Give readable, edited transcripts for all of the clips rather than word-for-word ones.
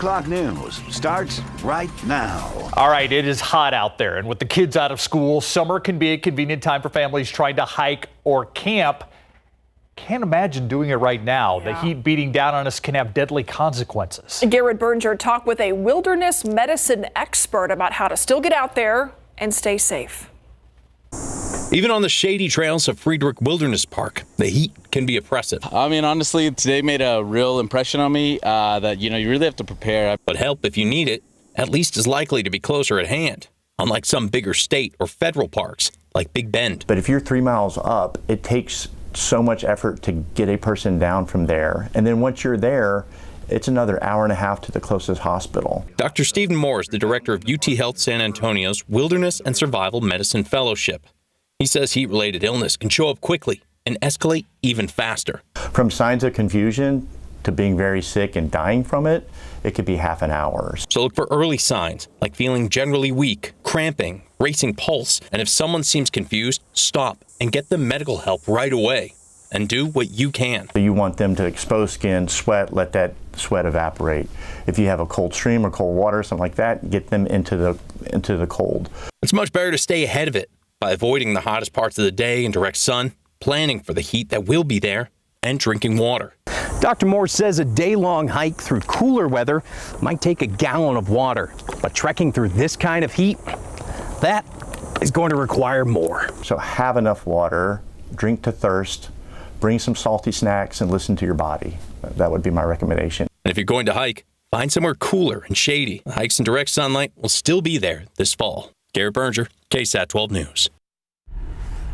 o'clock news starts right now. All right, it is hot out there, and with the kids out of school, summer can be a convenient time for families trying to hike or camp. Can't imagine doing it right now. The heat beating down on us can have deadly consequences. Garrett Berger talked with a wilderness medicine expert about how to still get out there and stay safe. Even on the shady trails of Friedrich Wilderness Park, the heat can be oppressive. I mean, honestly, today made a real impression on me that, you really have to prepare. But help, if you need it, at least is likely to be closer at hand, unlike some bigger state or federal parks like Big Bend. But if you're 3 miles up, it takes so much effort to get a person down from there. And then once you're there, it's another hour and a half to the closest hospital. Dr. Stephen Moore is the director of UT Health San Antonio's Wilderness and Survival Medicine Fellowship. He says heat-related illness can show up quickly and escalate even faster. From signs of confusion to being very sick and dying from it, it could be half an hour. So look for early signs like feeling generally weak, cramping, racing pulse, and if someone seems confused, stop and get them medical help right away. And do what you can. You want them to expose skin, sweat, let that sweat evaporate. If you have a cold stream or cold water, something like that, get them into the cold. It's much better to stay ahead of it by avoiding the hottest parts of the day in direct sun, planning for the heat that will be there, and drinking water. Dr. Moore says a day-long hike through cooler weather might take a gallon of water, but trekking through this kind of heat, that is going to require more. So have enough water, drink to thirst, bring some salty snacks, and listen to your body. That would be my recommendation. And if you're going to hike, find somewhere cooler and shady. The hikes in direct sunlight will still be there this fall. Garrett Berger, KSAT 12 News.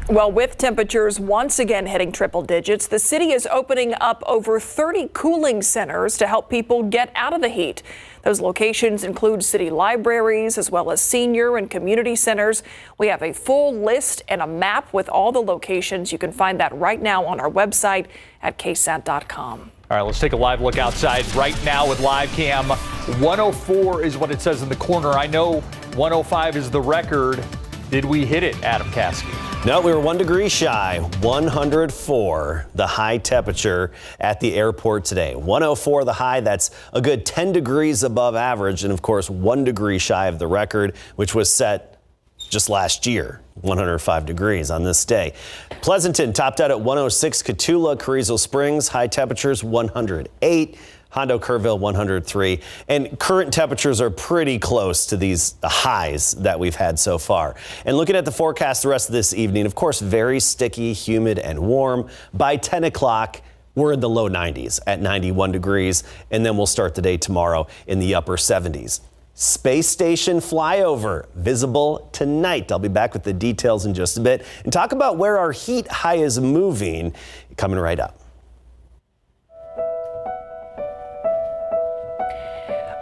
Well, with temperatures once again hitting triple digits, the city is opening up over 30 cooling centers to help people get out of the heat. Those locations include city libraries as well as senior and community centers. We have a full list and a map with all the locations. You can find that right now on our website at KSAT.com. All right, let's take a live look outside right now with live cam. 104 is what it says in the corner. I know 105 is the record. Did we hit it, Adam Caskey? No, we were 1 degree shy. 104, the high temperature at the airport today. 104 the high, that's a good 10 degrees above average, and of course 1 degree shy of the record, which was set just last year, 105 degrees on this day. Pleasanton topped out at 106, Cotulla, Carrizo Springs, high temperatures 108. Hondo, Kerrville 103, and current temperatures are pretty close to the highs that we've had so far. And looking at the forecast the rest of this evening, of course, very sticky, humid, and warm. By 10 o'clock, we're in the low 90s at 91 degrees, and then we'll start the day tomorrow in the upper 70s. Space station flyover visible tonight. I'll be back with the details in just a bit and talk about where our heat high is moving coming right up.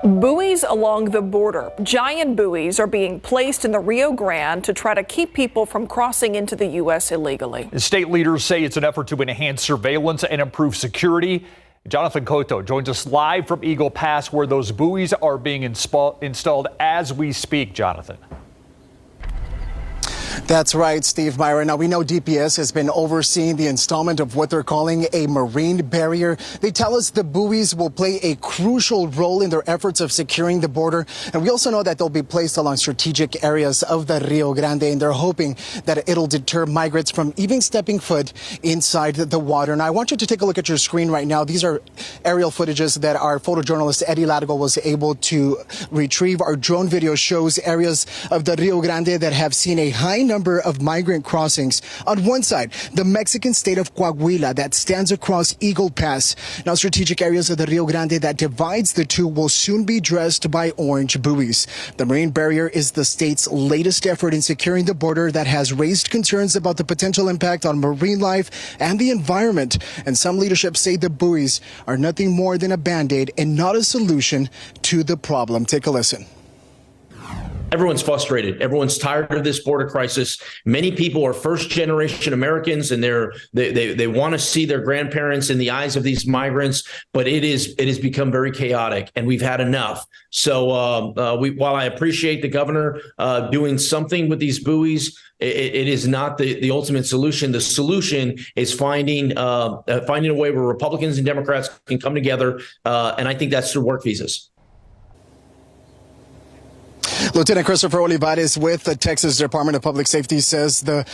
Buoys along the border. Giant buoys are being placed in the Rio Grande to try to keep people from crossing into the U.S. illegally. State leaders say it's an effort to enhance surveillance and improve security. Jonathan Cotto joins us live from Eagle Pass, where those buoys are being installed as we speak. Jonathan. That's right, Steve Myra. Now, we know DPS has been overseeing the installment of what they're calling a marine barrier. They tell us the buoys will play a crucial role in their efforts of securing the border. And we also know that they'll be placed along strategic areas of the Rio Grande, and they're hoping that it'll deter migrants from even stepping foot inside the water. And I want you to take a look at your screen right now. These are aerial footages that our photojournalist Eddie Latigo was able to retrieve. Our drone video shows areas of the Rio Grande that have seen a high number of migrant crossings. On one side, the Mexican state of Coahuila that stands across Eagle Pass. Now, strategic areas of the Rio Grande that divides the two will soon be dressed by orange buoys. The marine barrier is the state's latest effort in securing the border that has raised concerns about the potential impact on marine life and the environment. And some leadership say the buoys are nothing more than a band-aid and not a solution to the problem. Take a listen. Everyone's frustrated. Everyone's tired of this border crisis. Many people are first-generation Americans, and they want to see their grandparents in the eyes of these migrants. But it has become very chaotic, and we've had enough. So while I appreciate the governor doing something with these buoys, it is not the ultimate solution. The solution is finding a way where Republicans and Democrats can come together, and I think that's through work visas. Lieutenant Christopher Olivares with the Texas Department of Public Safety says the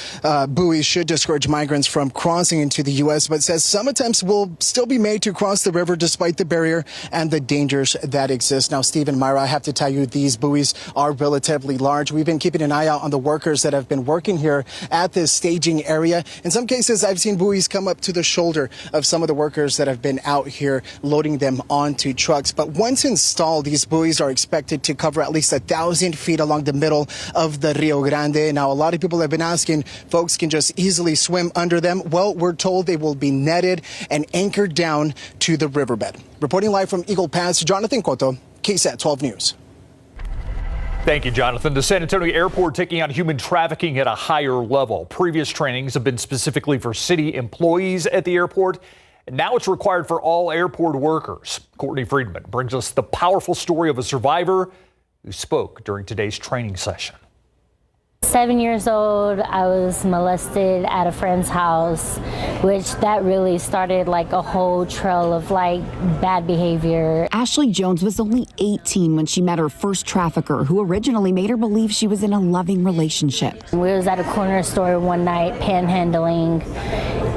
buoy should discourage migrants from crossing into the U.S., but says some attempts will still be made to cross the river despite the barrier and the dangers that exist. Now, Steve and Myra, I have to tell you, these buoys are relatively large. We've been keeping an eye out on the workers that have been working here at this staging area. In some cases, I've seen buoys come up to the shoulder of some of the workers that have been out here loading them onto trucks. But once installed, these buoys are expected to cover at least 1,000 feet along the middle of the Rio Grande. Now, a lot of people have been asking, folks can just easily swim under them. Well, we're told they will be netted and anchored down to the riverbed. Reporting live from Eagle Pass, Jonathan Cotto, KSAT 12 News. Thank you, Jonathan. The San Antonio Airport taking on human trafficking at a higher level. Previous trainings have been specifically for city employees at the airport. And now it's required for all airport workers. Courtney Friedman brings us the powerful story of a survivor who spoke during today's training session. 7 years old, I was molested at a friend's house, which that really started like a whole trail of like bad behavior. Ashley Jones was only 18 when she met her first trafficker, who originally made her believe she was in a loving relationship. We was at a corner store one night panhandling,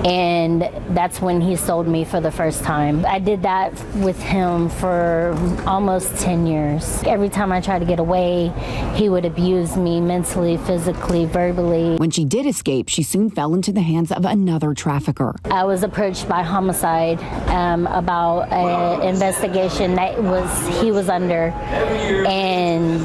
and that's when he sold me for the first time. I did that with him for almost 10 years. Every time I tried to get away, he would abuse me mentally, physically, verbally. When she did escape, she soon fell into the hands of another trafficker. I was approached by homicide about an investigation that he was under, and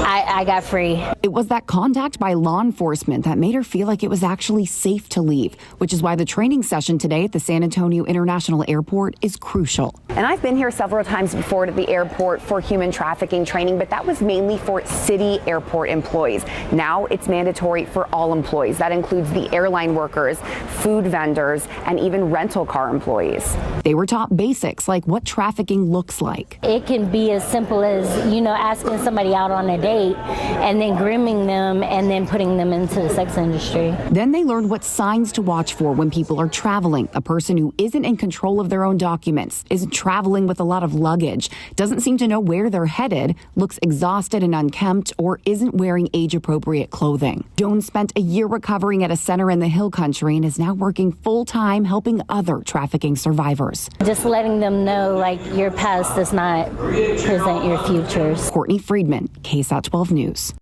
I got free. It was that contact by law enforcement that made her feel like it was actually safe to leave, which is why the training session today at the San Antonio International Airport is crucial. And I've been here several times before to the airport for human trafficking training, but that was mainly for city airport employees. Now it's mandatory for all employees. That includes the airline workers, food vendors, and even rental car employees. They were taught basics like what trafficking looks like. It can be as simple as, asking somebody out on a date and then grooming them and then putting them into the sex industry. Then they learned what signs to watch for when people are traveling. A person who isn't in control of their own documents, isn't traveling with a lot of luggage, doesn't seem to know where they're headed, looks exhausted and unkempt, or isn't wearing age-appropriate clothing. Jones spent a year recovering at a center in the Hill Country and is now working full-time helping other trafficking survivors. Just letting them know, your past does not present your futures. Courtney Friedman, KSAT 12 News.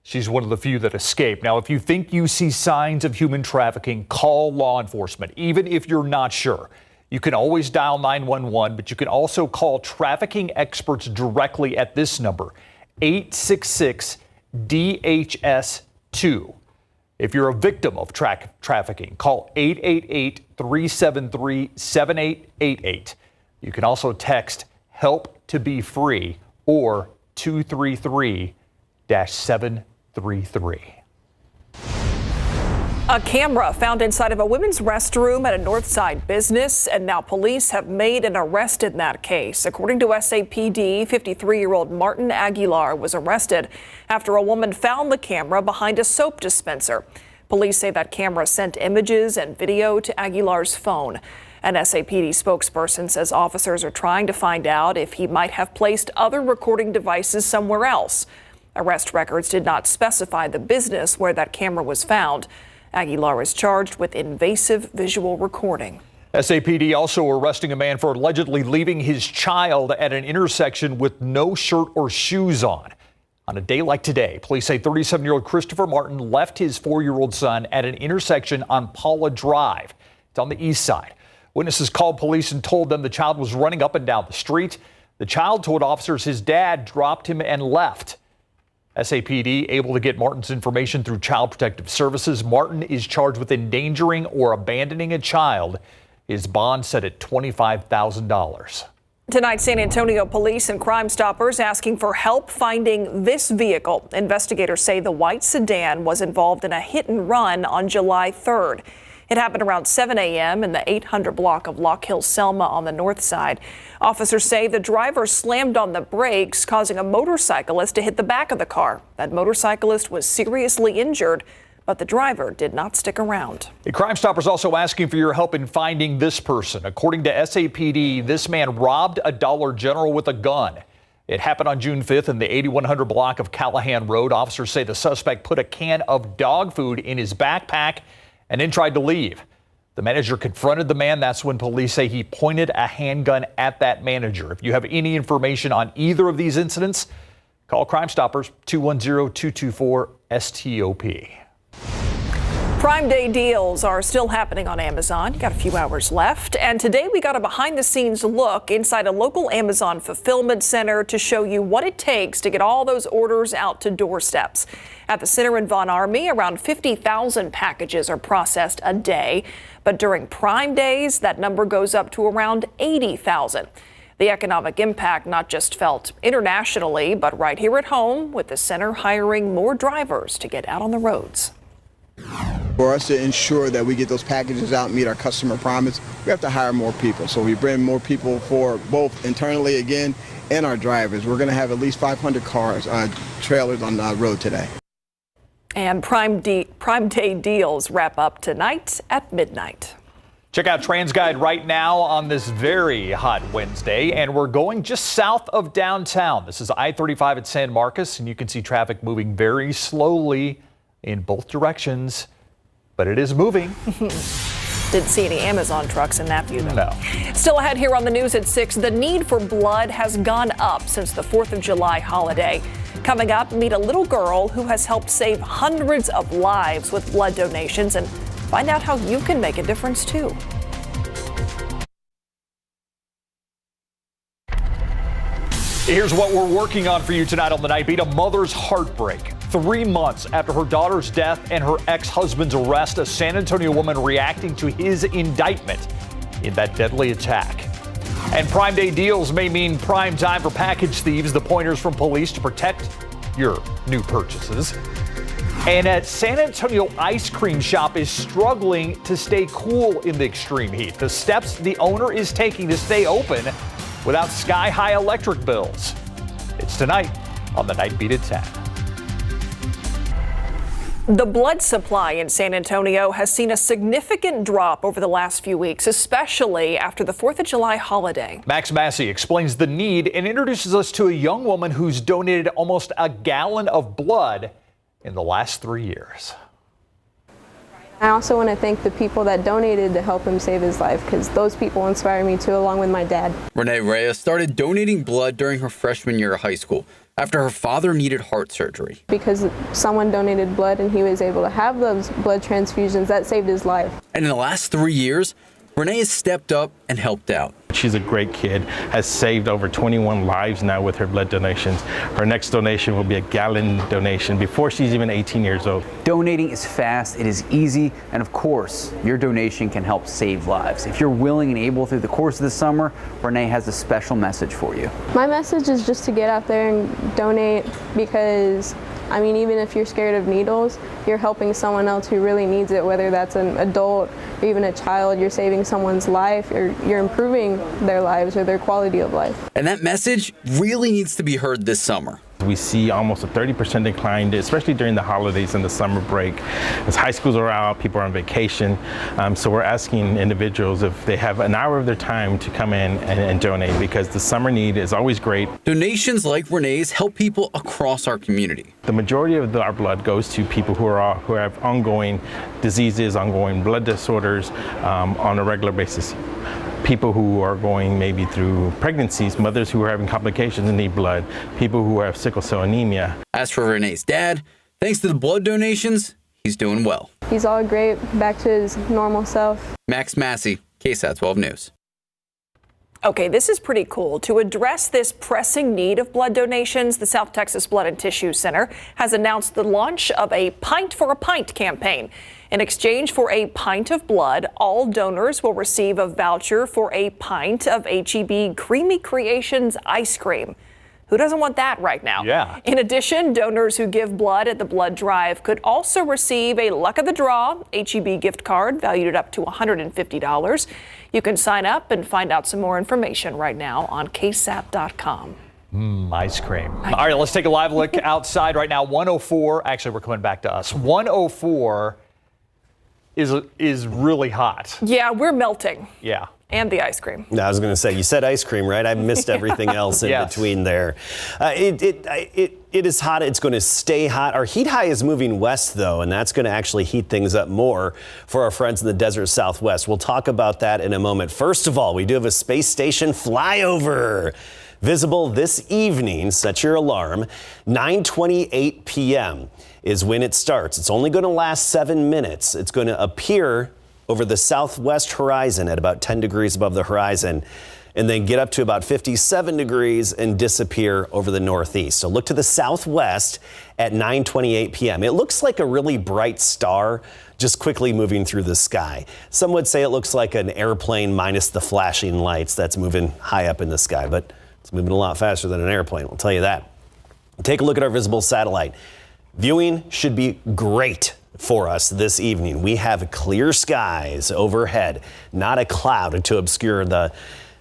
She's one of the few that escaped. Now, if you think you see signs of human trafficking, call law enforcement, even if you're not sure. You can always dial 911, but you can also call trafficking experts directly at this number, 866-DHS-2. If you're a victim of trafficking, call 888-373-7888. You can also text HELP to be free or 233-733. A camera found inside of a women's restroom at a Northside business, and now police have made an arrest in that case. According to SAPD, 53-year-old Martin Aguilar was arrested after a woman found the camera behind a soap dispenser. Police say that camera sent images and video to Aguilar's phone. An SAPD spokesperson says officers are trying to find out if he might have placed other recording devices somewhere else. Arrest records did not specify the business where that camera was found. Aguilar is charged with invasive visual recording. SAPD also arresting a man for allegedly leaving his child at an intersection with no shirt or shoes on. On a day like today, police say 37-year-old Christopher Martin left his 4-year-old son at an intersection on Paula Drive. It's on the east side. Witnesses called police and told them the child was running up and down the street. The child told officers his dad dropped him and left. SAPD able to get Martin's information through Child Protective Services. Martin is charged with endangering or abandoning a child. His bond set at $25,000. Tonight, San Antonio police and Crime Stoppers asking for help finding this vehicle. Investigators say the white sedan was involved in a hit and run on July 3rd. It happened around 7 a.m. in the 800 block of Lock Hill Selma on the north side. Officers say the driver slammed on the brakes, causing a motorcyclist to hit the back of the car. That motorcyclist was seriously injured, but the driver did not stick around. Crime Stoppers also asking for your help in finding this person. According to SAPD, this man robbed a Dollar General with a gun. It happened on June 5th in the 8100 block of Callahan Road. Officers say the suspect put a can of dog food in his backpack and then tried to leave. The manager confronted the man. That's when police say he pointed a handgun at that manager. If you have any information on either of these incidents, call Crime Stoppers 210-224-STOP. Prime Day deals are still happening on Amazon. You got a few hours left. And today we got a behind the scenes look inside a local Amazon fulfillment center to show you what it takes to get all those orders out to doorsteps. At the center in Von Army, around 50,000 packages are processed a day. But during Prime Days, that number goes up to around 80,000. The economic impact not just felt internationally, but right here at home, with the center hiring more drivers to get out on the roads. For us to ensure that we get those packages out and meet our customer promise, we have to hire more people. So we bring more people for both internally again and our drivers. We're going to have at least 500 cars, trailers on the road today. And Prime Day deals wrap up tonight at midnight. Check out TransGuide right now on this very hot Wednesday, and we're going just south of downtown. This is I-35 at San Marcos, and you can see traffic moving very slowly in both directions, but it is moving. Didn't see any Amazon trucks in that view, though. No. Still ahead here on the news at 6, the need for blood has gone up since the 4th of July holiday. Coming up, meet a little girl who has helped save hundreds of lives with blood donations and find out how you can make a difference, too. Here's what we're working on for you tonight on the Night Beat. A mother's heartbreak. 3 months after her daughter's death and her ex-husband's arrest, a San Antonio woman reacting to his indictment in that deadly attack. And Prime Day deals may mean prime time for package thieves, the pointers from police to protect your new purchases. And a San Antonio ice cream shop is struggling to stay cool in the extreme heat. The steps the owner is taking to stay open without sky-high electric bills. It's tonight on the Night Beat at 10. The blood supply in San Antonio has seen a significant drop over the last few weeks, especially after the 4th of July holiday. Max Massey explains the need and introduces us to a young woman who's donated almost a gallon of blood in the last 3 years. I also want to thank the people that donated to help him save his life, because those people inspire me too, along with my dad. Renee Reyes started donating blood during her freshman year of high school after her father needed heart surgery. Because someone donated blood and he was able to have those blood transfusions, that saved his life. And in the last 3 years, Renee has stepped up and helped out. She's a great kid, has saved over 21 lives now with her blood donations. Her next donation will be a gallon donation before she's even 18 years old. Donating is fast, it is easy, and of course, your donation can help save lives. If you're willing and able through the course of the summer, Renee has a special message for you. My message is just to get out there and donate, because I mean, even if you're scared of needles, you're helping someone else who really needs it, whether that's an adult or even a child. You're saving someone's life, or you're improving their lives or their quality of life. And that message really needs to be heard this summer. We see almost a 30% decline, especially during the holidays and the summer break. As high schools are out, people are on vacation. So we're asking individuals if they have an hour of their time to come in and donate, because the summer need is always great. Donations like Renee's help people across our community. The majority of our blood goes to people who have ongoing diseases, ongoing blood disorders on a regular basis. People who are going maybe through pregnancies, mothers who are having complications and need blood, people who have sickle cell anemia. As for Renee's dad, thanks to the blood donations, he's doing well. He's all great, back to his normal self. Max Massey, KSAT 12 News. Okay, this is pretty cool. To address this pressing need of blood donations, the South Texas Blood and Tissue Center has announced the launch of a Pint for a Pint campaign. In exchange for a pint of blood, all donors will receive a voucher for a pint of H-E-B Creamy Creations ice cream. Who doesn't want that right now? Yeah. In addition, donors who give blood at the blood drive could also receive a luck of the draw H-E-B gift card valued at up to $150. You can sign up and find out some more information right now on KSAT.com. Ice cream. All right, let's take a live look outside right now. 104. Actually, we're coming back to us. 104 is really hot. Yeah, we're melting. Yeah. And the ice cream. I was going to say, you said ice cream, right? I missed everything else in Yes. between there. It is hot. It's going to stay hot. Our heat high is moving west, though, and that's going to actually heat things up more for our friends in the desert Southwest. We'll talk about that in a moment. First of all, we do have a space station flyover visible this evening. Set your alarm. 9:28 p.m. is when it starts. It's only going to last 7 minutes. It's going to appear over the southwest horizon at about 10 degrees above the horizon, and then get up to about 57 degrees and disappear over the northeast. So look to the southwest at 9:28 p.m. It looks like a really bright star just quickly moving through the sky. Some would say it looks like an airplane minus the flashing lights that's moving high up in the sky, but it's moving a lot faster than an airplane, we'll tell you that. Take a look at our visible satellite. Viewing should be great for us this evening. We have clear skies overhead, not a cloud to obscure the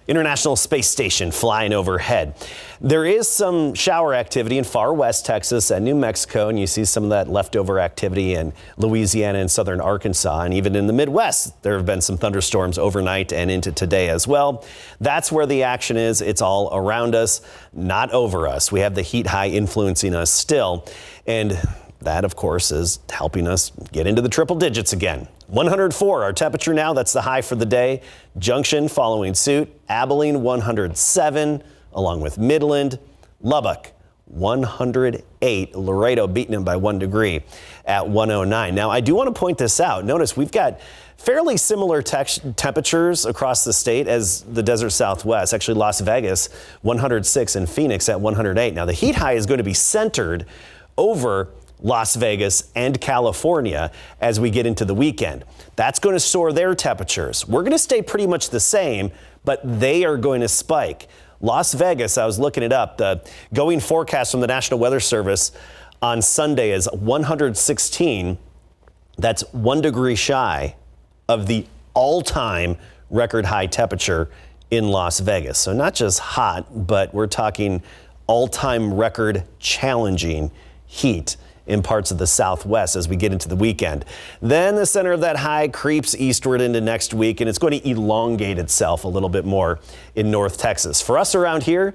International Space Station flying overhead. There is some shower activity in far west Texas and New Mexico, and you see some of that leftover activity in Louisiana and southern Arkansas, and even in the Midwest, there have been some thunderstorms overnight and into today as well. That's where the action is. It's all around us, not over us. We have the heat high influencing us still, and that, of course, is helping us get into the triple digits again. 104, our temperature now. That's the high for the day. Junction following suit. Abilene, 107, along with Midland. Lubbock, 108. Laredo beating them by 1 degree at 109. Now, I do want to point this out. Notice we've got fairly similar temperatures across the state as the desert Southwest. Actually, Las Vegas, 106, and Phoenix at 108. Now, the heat high is going to be centered over Las Vegas and California as we get into the weekend. That's going to soar their temperatures. We're going to stay pretty much the same, but they are going to spike. Las Vegas, I was looking it up, the going forecast from the National Weather Service on Sunday is 116. That's 1 degree shy of the all-time record high temperature in Las Vegas. So not just hot, but we're talking all-time record challenging heat in parts of the Southwest as we get into the weekend. Then the center of that high creeps eastward into next week, and it's going to elongate itself a little bit more in North Texas. For us around here,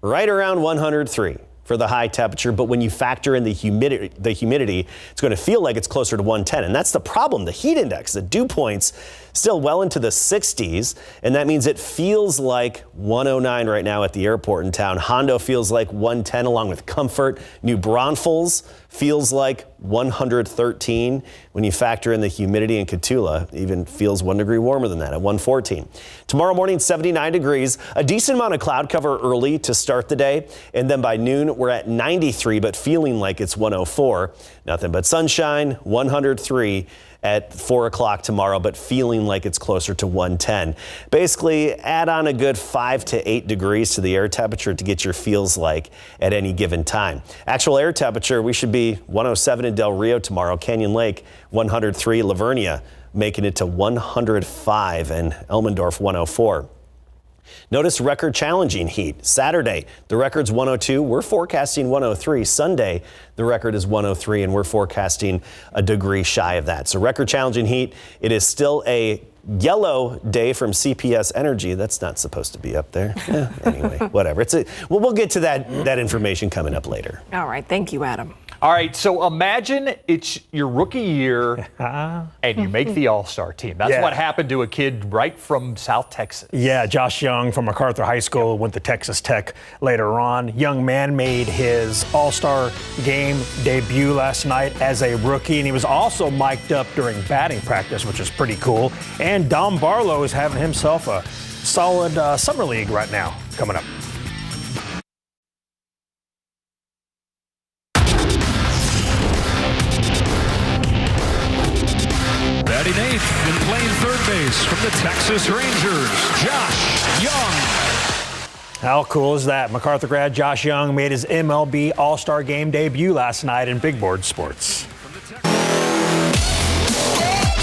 right around 103 for the high temperature, but when you factor in the humidity, it's going to feel like it's closer to 110, and that's the problem. The heat index, the dew points, still well into the 60s, and that means it feels like 109 right now at the airport in town. Hondo feels like 110 along with Comfort. New Braunfels feels like 113. When you factor in the humidity in Cotulla, even feels 1 degree warmer than that at 114. Tomorrow morning, 79 degrees, a decent amount of cloud cover early to start the day, and then by noon, we're at 93, but feeling like it's 104. Nothing but sunshine, 103 at 4 o'clock tomorrow, but feeling like it's closer to 110. Basically, add on a good 5 to 8 degrees to the air temperature to get your feels like at any given time. Actual air temperature, we should be 107 in Del Rio tomorrow. Canyon Lake, 103. Lavernia making it to 105, and Elmendorf, 104. Notice record challenging heat. Saturday, the record's 102. We're forecasting 103. Sunday, the record is 103, and we're forecasting a degree shy of that. So record challenging heat. It is still a yellow day from CPS Energy. That's not supposed to be up there. Anyway, whatever. We'll get to that information coming up later. All right. Thank you, Adam. All right, so imagine it's your rookie year and you make the All-Star team. That's what happened to a kid right from South Texas. Yeah, Josh Young from MacArthur High School went to Texas Tech later on. Young man made his All-Star game debut last night as a rookie, and he was also mic'd up during batting practice, which is pretty cool. And Dom Barlow is having himself a solid summer league right now coming up. Batting eighth and playing third base from the Texas Rangers, Josh Young. How cool is that? MacArthur grad Josh Young made his MLB All-Star Game debut last night in Big Board Sports.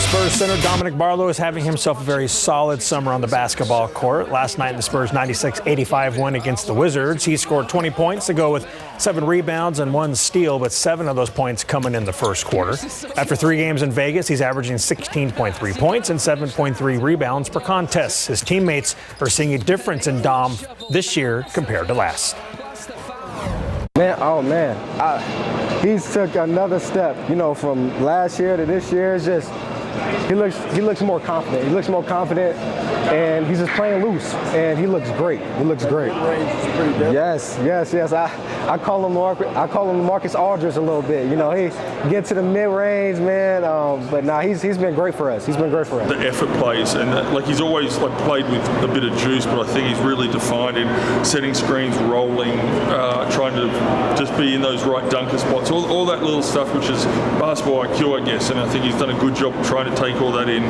Spurs center Dominic Barlow is having himself a very solid summer on the basketball court. Last night in the Spurs' 96-85 win against the Wizards, he scored 20 points to go with 7 rebounds and 1 steal, but 7 of those points coming in the first quarter. After 3 games in Vegas, he's averaging 16.3 points and 7.3 rebounds per contest. His teammates are seeing a difference in Dom this year compared to last. He's took another step, from last year to this year. It's just he looks more confident. He looks more confident, and he's just playing loose, and he looks great. Yes. I call him Marcus Aldridge a little bit. He get to the mid-range, man. But he's been great for us. The effort plays, and he's always played with a bit of juice, but I think he's really defined in setting screens, rolling, trying to just be in those right dunker spots, all that little stuff, which is basketball IQ, I guess. And I think he's done a good job of trying to take all that in,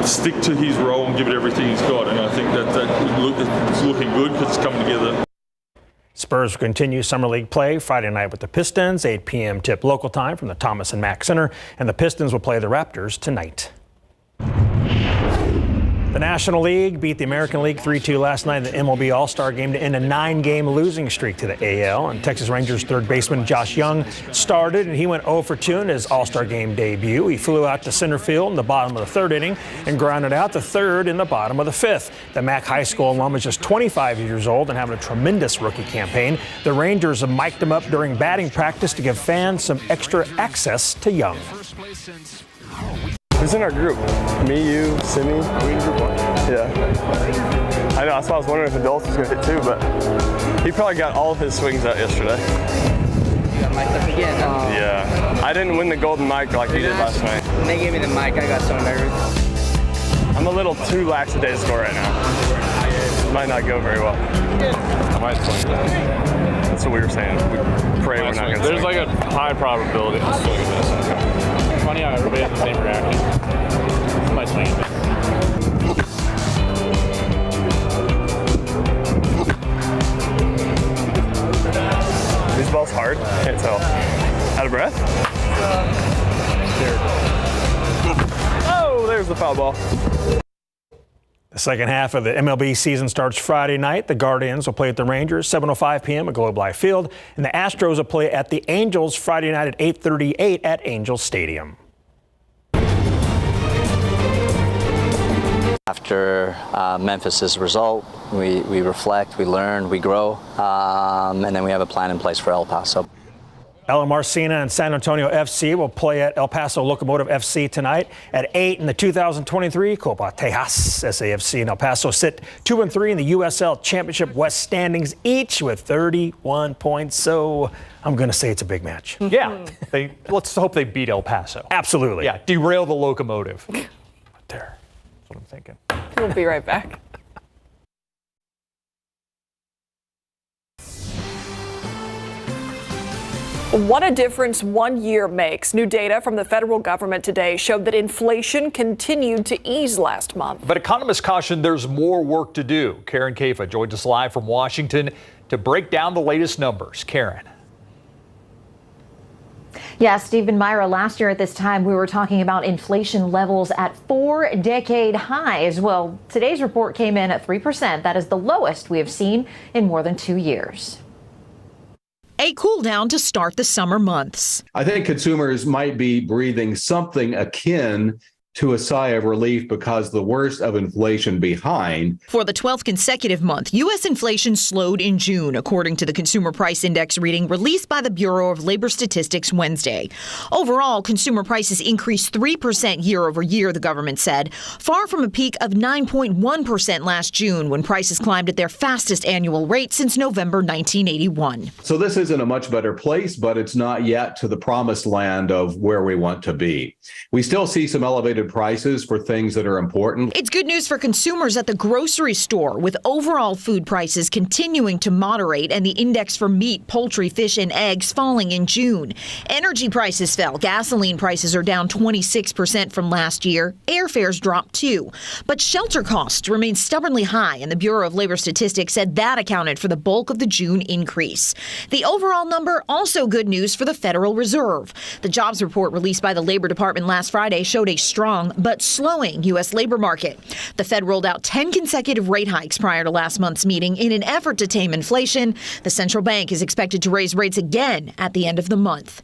stick to his role, and give it everything he's got. And I think it's looking good because it's coming together. Spurs will continue Summer League play Friday night with the Pistons, 8 p.m. tip local time from the Thomas and Mack Center, and the Pistons will play the Raptors tonight. The National League beat the American League 3-2 last night in the MLB All-Star Game to end a 9-game losing streak to the AL. And Texas Rangers third baseman Josh Young started, and he went 0 for 2 in his All-Star Game debut. He flew out to center field in the bottom of the 3rd inning and grounded out the 3rd in the bottom of the 5th. The Mack High School alum is just 25 years old and having a tremendous rookie campaign. The Rangers have mic'd him up during batting practice to give fans some extra access to Young. Who's in our group? Me, you, Simi. Are we in group 1? Yeah. I know, that's why I was wondering if Adults was going to hit too, but he probably got all of his swings out yesterday. You got mic'd up again, huh? Yeah. I didn't win the golden mic like he did last night. When they gave me the mic, I got so nervous. I'm a little too lackadaisical right now. Might not go very well. I might swing. That's what we were saying. We pray we're not going to swing. There's like a high probability I'll swing at this. Funny how everybody has the same reaction. My swing. These balls hard? Can't tell. Out of breath? Oh, there's the foul ball. The second half of the MLB season starts Friday night. The Guardians will play at the Rangers, 7:05 p.m. at Globe Life Field. And the Astros will play at the Angels Friday night at 8:38 at Angels Stadium. After Memphis's result, we reflect, we learn, we grow, and then we have a plan in place for El Paso. Ella Marcina and San Antonio FC will play at El Paso Locomotive FC tonight at 8 in the 2023 Copa Tejas. SAFC and El Paso sit 2-3 in the USL Championship West standings, each with 31 points. So I'm going to say it's a big match. Yeah, let's hope they beat El Paso. Absolutely. Yeah, derail the Locomotive. There, that's what I'm thinking. We'll be right back. What a difference 1 year makes. New data from the federal government today showed that inflation continued to ease last month. But economists caution there's more work to do. Karen Kafa joins us live from Washington to break down the latest numbers. Karen. Yeah, Stephen Myra, last year at this time, we were talking about inflation levels at 4-decade highs. Well, today's report came in at 3%. That is the lowest we have seen in more than 2 years. A cool down to start the summer months. I think consumers might be breathing something akin to a sigh of relief because the worst of inflation behind. For the 12th consecutive month, U.S. inflation slowed in June, according to the Consumer Price Index reading released by the Bureau of Labor Statistics Wednesday. Overall, consumer prices increased 3% year over year, the government said, far from a peak of 9.1% last June when prices climbed at their fastest annual rate since November 1981. So this isn't a much better place, but it's not yet to the promised land of where we want to be. We still see some elevated prices for things that are important. It's good news for consumers at the grocery store, with overall food prices continuing to moderate and the index for meat, poultry, fish, and eggs falling in June. Energy prices fell. Gasoline prices are down 26% from last year. Airfares dropped too. But shelter costs remain stubbornly high, and the Bureau of Labor Statistics said that accounted for the bulk of the June increase. The overall number also good news for the Federal Reserve. The jobs report released by the Labor Department last Friday showed a strong strong but slowing U.S. labor market. The Fed rolled out 10 consecutive rate hikes prior to last month's meeting in an effort to tame inflation. The central bank is expected to raise rates again at the end of the month.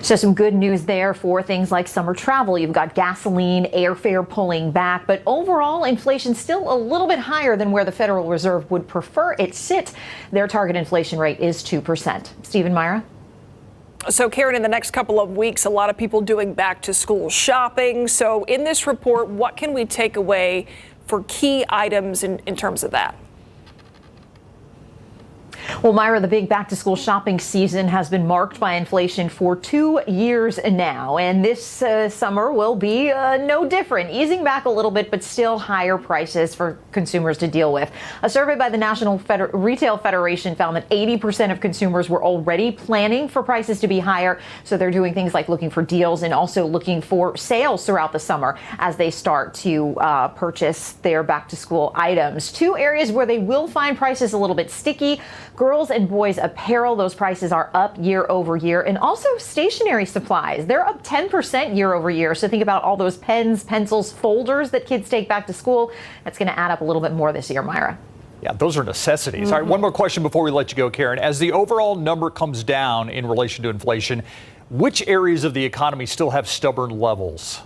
So some good news there for things like summer travel. You've got gasoline, airfare pulling back, but overall inflation still a little bit higher than where the Federal Reserve would prefer it sit. Their target inflation rate is 2%. Stephen, Myra? So, Karen, in the next couple of weeks, a lot of people doing back to school shopping. So in this report, what can we take away for key items in terms of that? Well, Myra, the big back-to-school shopping season has been marked by inflation for 2 years now, and this summer will be no different, easing back a little bit, but still higher prices for consumers to deal with. A survey by the National Retail Federation found that 80% of consumers were already planning for prices to be higher, so they're doing things like looking for deals and also looking for sales throughout the summer as they start to purchase their back-to-school items. Two areas where they will find prices a little bit sticky: girls and boys apparel, those prices are up year over year, and also stationery supplies. They're up 10% year over year. So think about all those pens, pencils, folders that kids take back to school. That's going to add up a little bit more this year, Myra. Yeah, those are necessities. All right, one more question before we let you go, Karen. As the overall number comes down in relation to inflation, which areas of the economy still have stubborn levels?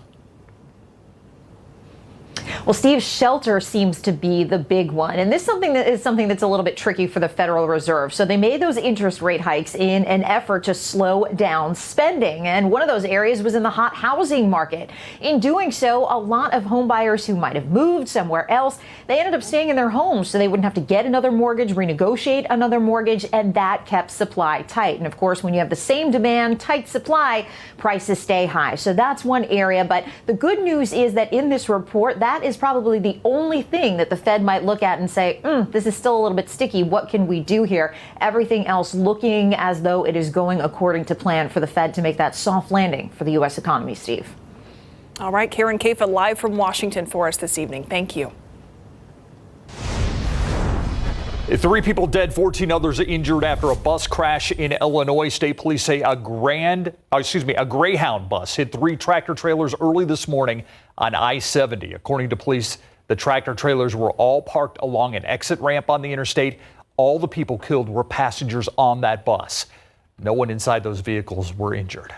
Well, Steve, shelter seems to be the big one. And this is something that's a little bit tricky for the Federal Reserve. So they made those interest rate hikes in an effort to slow down spending. And one of those areas was in the hot housing market. In doing so, a lot of home buyers who might have moved somewhere else, they ended up staying in their homes so they wouldn't have to get another mortgage, renegotiate another mortgage, and that kept supply tight. And of course, when you have the same demand, tight supply, prices stay high. So that's one area. But the good news is that in this report, that is probably the only thing that the Fed might look at and say, this is still a little bit sticky. What can we do here? Everything else looking as though it is going according to plan for the Fed to make that soft landing for the U.S. economy, Steve. All right, Karen Kafa live from Washington for us this evening. Thank you. 3 people dead, 14 others injured after a bus crash in Illinois. State police say a Greyhound bus hit 3 tractor trailers early this morning on I-70. According to police, the tractor trailers were all parked along an exit ramp on the interstate. All the people killed were passengers on that bus. No one inside those vehicles were injured.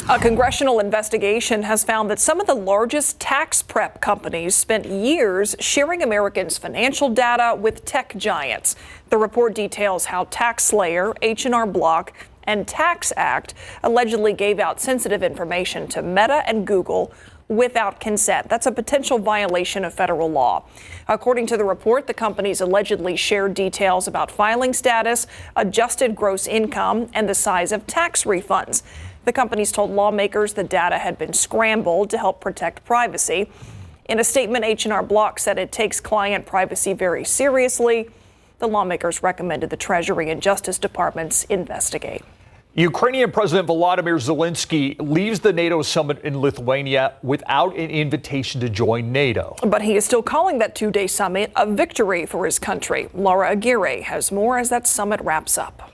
A congressional investigation has found that some of the largest tax prep companies spent years sharing Americans' financial data with tech giants. The report details how TaxSlayer, H&R Block, and TaxAct allegedly gave out sensitive information to Meta and Google without consent. That's a potential violation of federal law. According to the report, the companies allegedly shared details about filing status, adjusted gross income, and the size of tax refunds. The companies told lawmakers the data had been scrambled to help protect privacy. In a statement, H&R Block said it takes client privacy very seriously. The lawmakers recommended the Treasury and Justice Departments investigate. Ukrainian President Volodymyr Zelensky leaves the NATO summit in Lithuania without an invitation to join NATO. But he is still calling that 2-day summit a victory for his country. Laura Aguirre has more as that summit wraps up.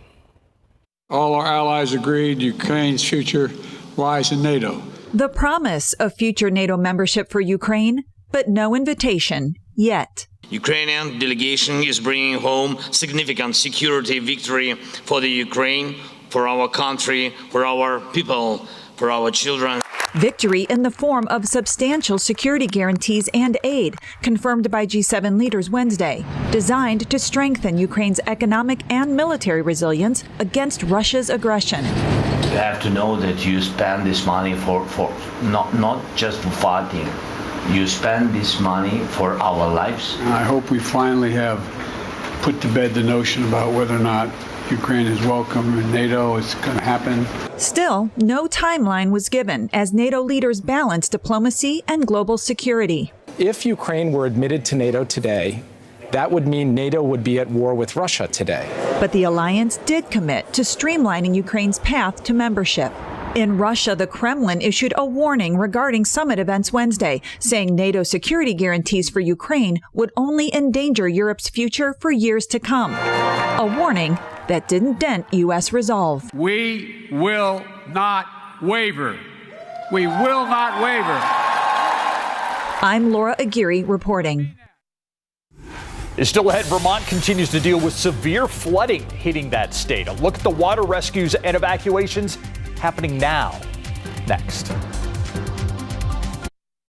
All our allies agreed Ukraine's future lies in NATO. The promise of future NATO membership for Ukraine, but no invitation yet. Ukrainian delegation is bringing home significant security victory for the Ukraine, for our country, for our people, for our children. Victory in the form of substantial security guarantees and aid, confirmed by G7 leaders Wednesday, designed to strengthen Ukraine's economic and military resilience against Russia's aggression. You have to know that you spend this money for not just for fighting. You spend this money for our lives. I hope we finally have put to bed the notion about whether or not Ukraine is welcome in NATO. It's going to happen. Still, no timeline was given as NATO leaders balanced diplomacy and global security. If Ukraine were admitted to NATO today, that would mean NATO would be at war with Russia today. But the alliance did commit to streamlining Ukraine's path to membership. In Russia, the Kremlin issued a warning regarding summit events Wednesday, saying NATO security guarantees for Ukraine would only endanger Europe's future for years to come. A warning that didn't dent U.S. resolve. We will not waver. We will not waver. I'm Laura Aguirre reporting. Is still ahead. Vermont continues to deal with severe flooding hitting that state. A look at the water rescues and evacuations happening now. Next.